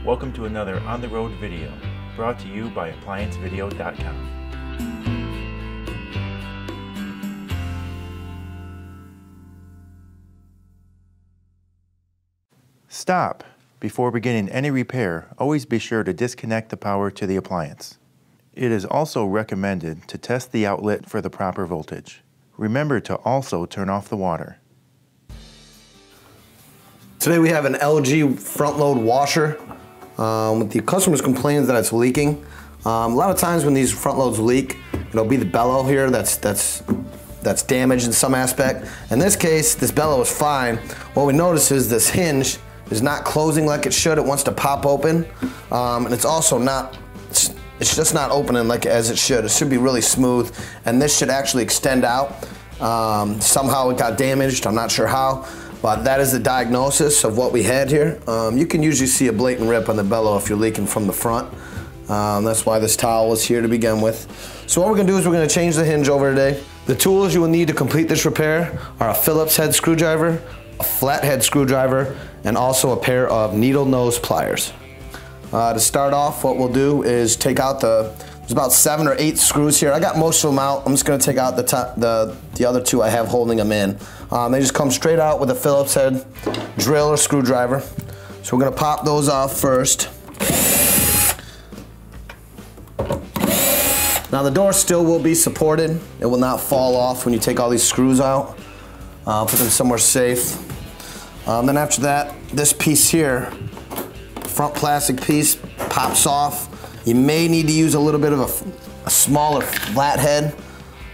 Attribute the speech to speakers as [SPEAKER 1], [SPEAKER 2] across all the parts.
[SPEAKER 1] Welcome to another on-the-road video, brought to you by ApplianceVideo.com. Stop! Before beginning any repair, always be sure to disconnect the power to the appliance. It is also recommended to test the outlet for the proper voltage. Remember to also turn off the water.
[SPEAKER 2] Today we have an LG front load washer. The customer's complains that it's leaking. A lot of times when these front loads leak, it'll be the bellow here that's damaged in some aspect. In this case, this bellow is fine. What we notice is this hinge is not closing like it should. It wants to pop open, and it's also not. It's just not opening like as it should. It should be really smooth, and this should actually extend out. Somehow it got damaged. I'm not sure how. But that is the diagnosis of what we had here. You can usually see a blatant rip on the bellow if you're leaking from the front. That's why this towel was here to begin with. So what we're gonna do is we're gonna change the hinge over today. The tools you will need to complete this repair are a Phillips head screwdriver, a flathead screwdriver, and also a pair of needle nose pliers. To start off, what we'll do is take out there's about 7 or 8 screws here. I got most of them out. I'm just gonna take out the other 2 I have holding them in. They just come straight out with a Phillips head drill or screwdriver. So we're gonna pop those off first. Now the door still will be supported. It will not fall off when you take all these screws out. Put them somewhere safe. Then after that, this piece here, front plastic piece, pops off. You may need to use a little bit of a smaller flathead,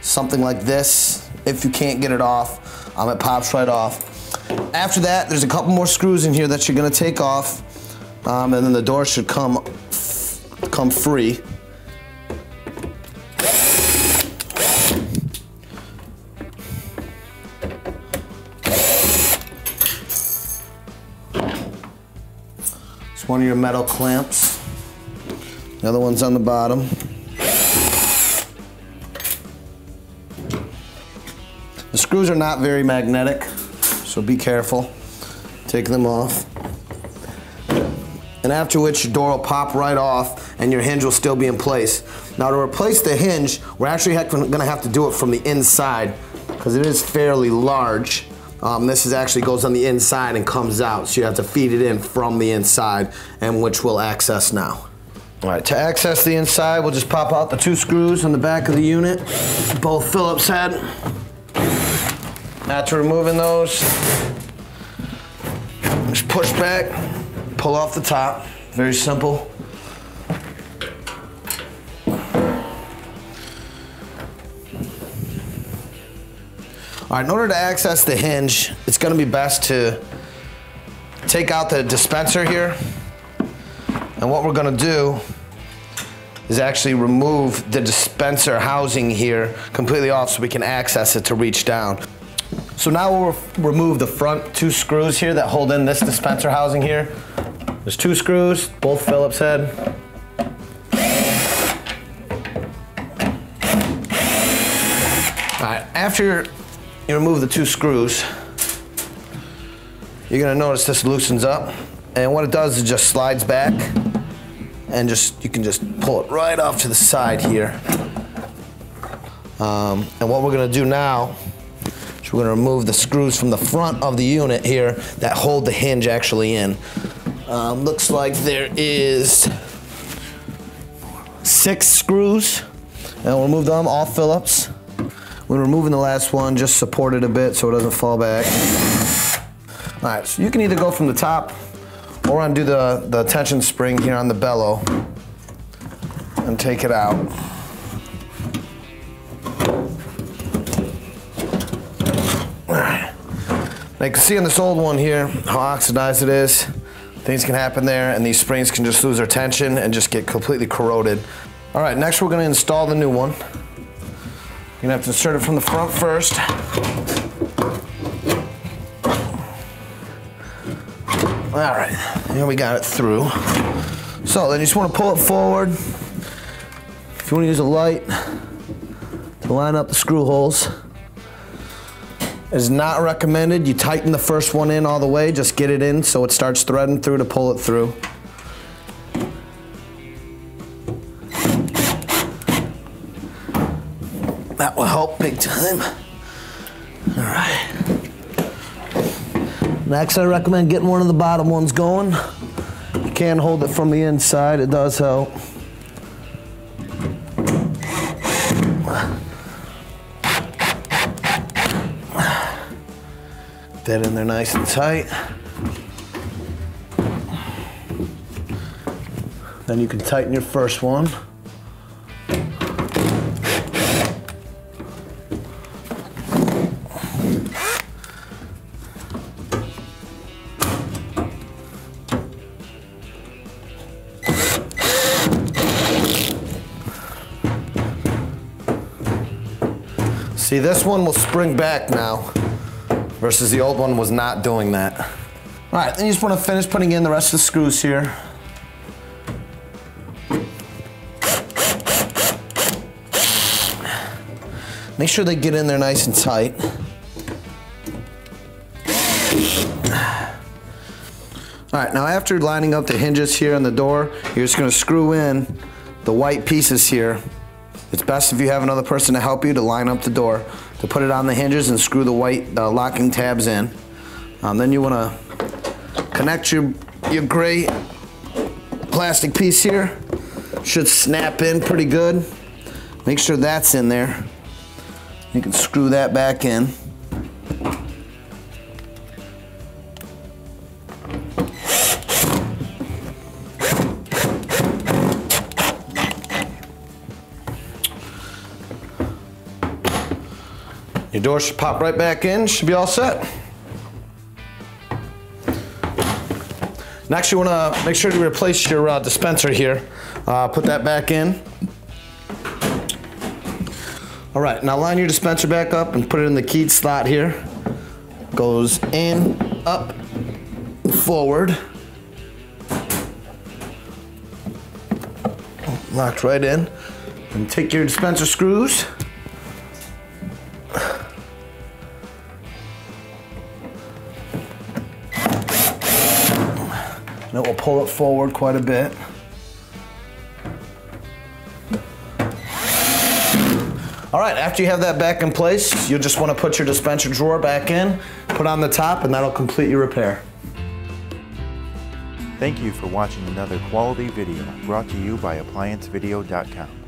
[SPEAKER 2] something like this. If you can't get it off, it pops right off. After that, there's a couple more screws in here that you're gonna take off, and then the door should come free. It's one of your metal clamps. The other one's on the bottom. The screws are not very magnetic, so be careful. Take them off. And after which your door will pop right off and your hinge will still be in place. Now to replace the hinge, we're actually gonna have to do it from the inside because it is fairly large. This actually goes on the inside and comes out, so you have to feed it in from the inside, and which we'll access now. All right, to access the inside, we'll just pop out the 2 screws on the back of the unit, both Phillips head. After removing those, just push back, pull off the top. Very simple. All right, in order to access the hinge, it's gonna be best to take out the dispenser here. And what we're gonna do is actually remove the dispenser housing here completely off so we can access it to reach down. So now we'll remove the front 2 screws here that hold in this dispenser housing here. There's 2 screws, both Phillips head. All right, after you remove the 2 screws, you're gonna notice this loosens up. And what it does is just slides back and you can just pull it right off to the side here. And what we're gonna do now is we're gonna remove the screws from the front of the unit here that hold the hinge actually in. Looks like there is 6 screws, and we'll remove them, all Phillips. When removing the last one, just support it a bit so it doesn't fall back. All right, so you can either go from the top or undo the tension spring here on the bellow and take it out. All right. Now you can see on this old one here how oxidized it is. Things can happen there, and these springs can just lose their tension and just get completely corroded. All right, next we're gonna install the new one. You're gonna have to insert it from the front first. All right, here we got it through. So then you just want to pull it forward. If you want to use a light to line up the screw holes. It is not recommended you tighten the first one in all the way, just get it in so it starts threading through to pull it through. big time. All right. Next, I recommend getting one of the bottom ones going. You can hold it from the inside, it does help. That in there nice and tight. Then you can tighten your first one. See, this one will spring back now versus the old one was not doing that. All right, then you just want to finish putting in the rest of the screws here. Make sure they get in there nice and tight. All right, now after lining up the hinges here on the door, you're just gonna screw in the white pieces here. It's best if you have another person to help you to line up the door, to put it on the hinges and screw the white locking tabs in. Then you wanna connect your gray plastic piece here. Should snap in pretty good. Make sure that's in there. You can screw that back in. Your door should pop right back in, should be all set. Next, you want to make sure to replace your dispenser here. Put that back in. All right, now line your dispenser back up and put it in the keyed slot here. Goes in, up, forward. Locked right in. And take your dispenser screws. And it will pull it forward quite a bit. All right, after you have that back in place, you'll just want to put your dispenser drawer back in, put on the top, and that'll complete your repair.
[SPEAKER 1] Thank you for watching another quality video brought to you by ApplianceVideo.com.